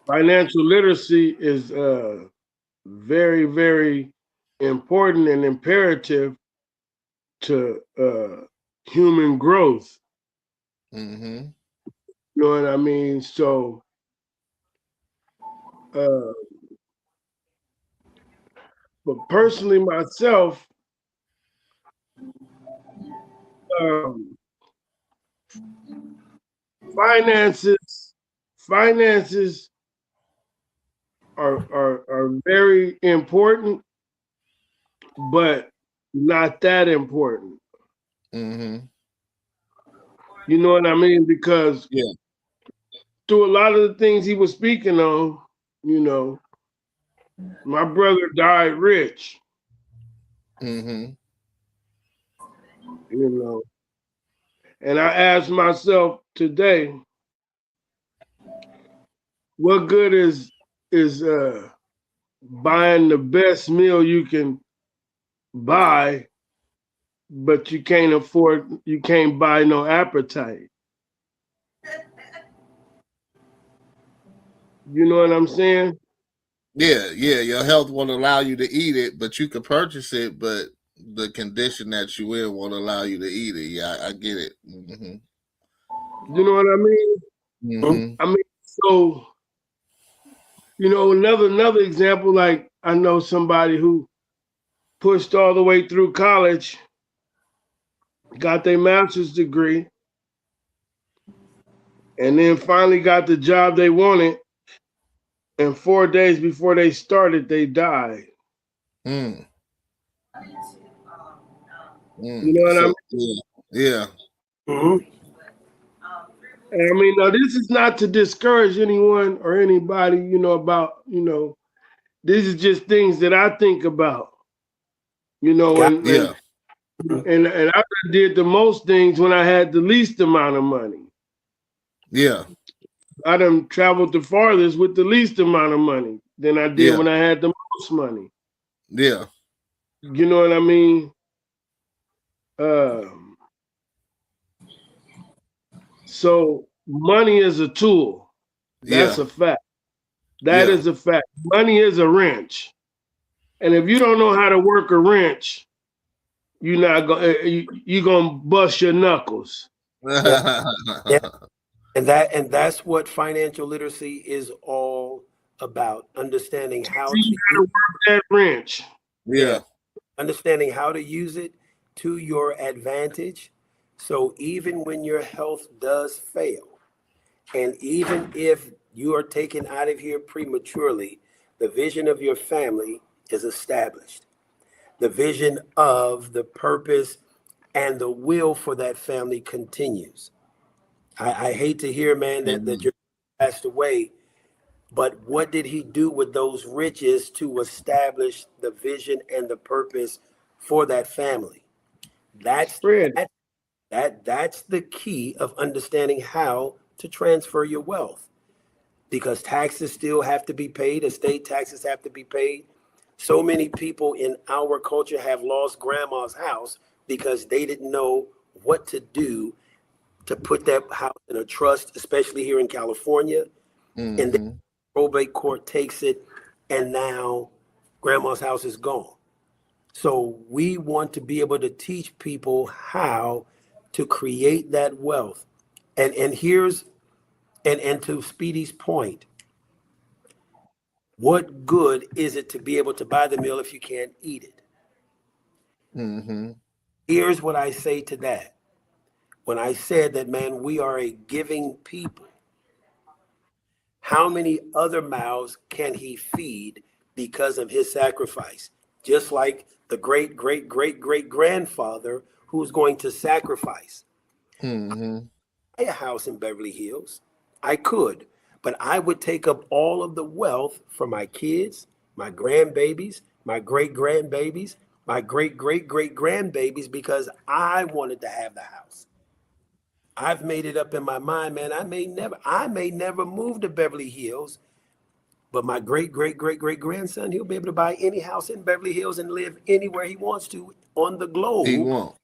financial literacy is very, very important and imperative to human growth. You know what I mean? So, but personally myself, finances are very important, but not that important. You know what I mean? Because through a lot of the things he was speaking on, you know, My brother died rich, Mm-hmm. you know. And I asked myself today, what good is buying the best meal you can buy, but you can't buy no appetite. You know what I'm saying? Yeah, yeah. Your health won't allow you to eat it, but you can purchase it. But the condition that you in won't allow you to eat it. Yeah, I get it. Mm-hmm. You know what I mean? Mm-hmm. I mean, so another example, like I know somebody who pushed all the way through college, got their master's degree, and then finally got the job they wanted. And 4 days before they started, they died. Mm. You know what I So mean? yeah. Mm-hmm. And I mean, now this is not to discourage anyone or anybody, about, this is just things that I think about, and Yeah. I did the most things when I had the least amount of money. Yeah. I done traveled the farthest with the least amount of money than I did Yeah. when I had the most money. Yeah. You know what I mean? So money is a tool. That's Yeah. a fact. That is a fact. Money is a wrench. And if you don't know how to work a wrench, you're not gonna bust your knuckles. Yeah. And that's what financial literacy is all about. Understanding how to work that wrench. Yeah. Understanding how to use it to your advantage. So even when your health does fail, and even if you are taken out of here prematurely, the vision of your family is established. The vision of the purpose and the will for that family continues. I hate to hear, man, that you're passed away, but what did he do with those riches to establish the vision and the purpose for that family? That's that's the key of understanding how to transfer your wealth, because taxes still have to be paid, estate taxes have to be paid. So many people in our culture have lost grandma's house because they didn't know what to do to put that house in a trust, especially here in California. And then probate court takes it, and now grandma's house is gone. So we want to be able to teach people how to create that wealth. And here's and to Speedy's point, what good is it to be able to buy the meal if you can't eat it? Mm-hmm. Here's what I say to that. When I said that, man, we are a giving people, how many other mouths can he feed because of his sacrifice? Just like the great, great, great, great grandfather who's going to sacrifice. Mm-hmm. I had a house in Beverly Hills. I could, but I would take up all of the wealth for my kids, my grandbabies, my great grandbabies, my great great great grandbabies, because I wanted to have the house. I've made it up in my mind, man. I may never move to Beverly Hills, but my great great great great grandson, he'll be able to buy any house in Beverly Hills and live anywhere he wants to on the He globe, won't.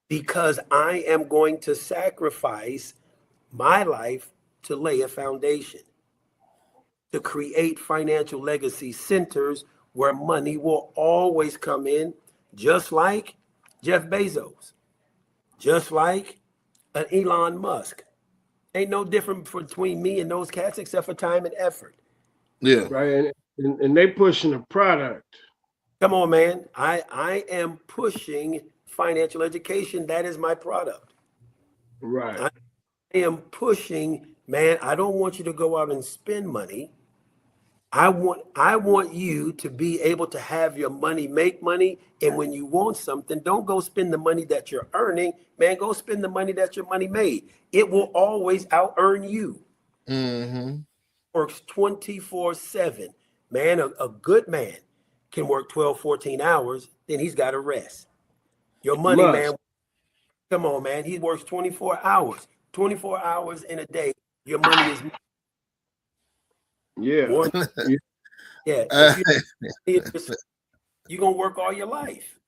because I am going to sacrifice my life to lay a foundation, to create financial legacy centers where money will always come in, just like Jeff Bezos, just like an Elon Musk. Ain't no different between me and those cats except for time and effort. Yeah. Right. And they pushing a product. Come on, man. I am pushing financial education. That is my product. Right. I am pushing, man, I don't want you to go out and spend money. I want you to be able to have your money make money. And when you want something, don't go spend the money that you're earning. Man, go spend the money that your money made. It will always out earn you. Mm-hmm. Works 24/7. Man, a good man can work 12, 14 hours, then he's got to rest. Your money, man, come on, man. He works 24 hours. 24 hours in a day. Your money is yeah. yeah. You're gonna work all your life.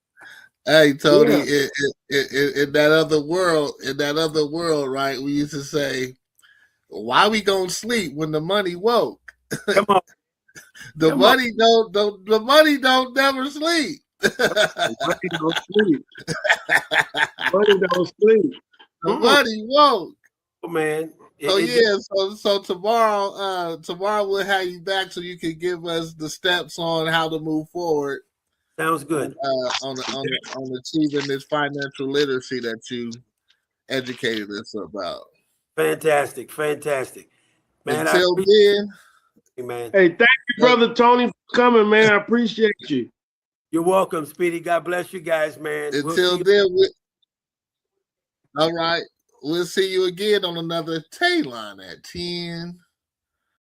Hey Tony, in that other world, right? We used to say, "Why we gonna sleep when the money woke?" Come on, the money don't never sleep. Money don't sleep. Money don't sleep. The money woke. Oh, man. So tomorrow we'll have you back so you can give us the steps on how to move forward. Sounds good. On achieving this financial literacy that you educated us about. Fantastic. Man, until then, man. Hey, thank you, Brother Tony, for coming, man. I appreciate you. You're welcome, Speedy. God bless you guys, man. Until then, all right. We'll see you again on another Talon at 10.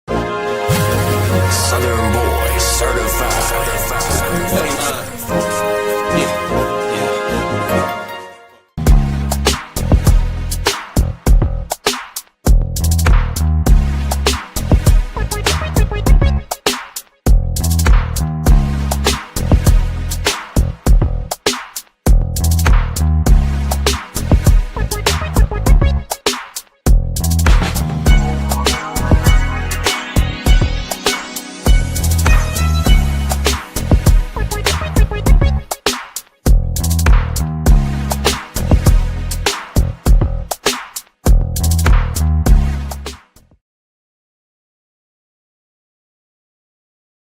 Southern Boy Certified.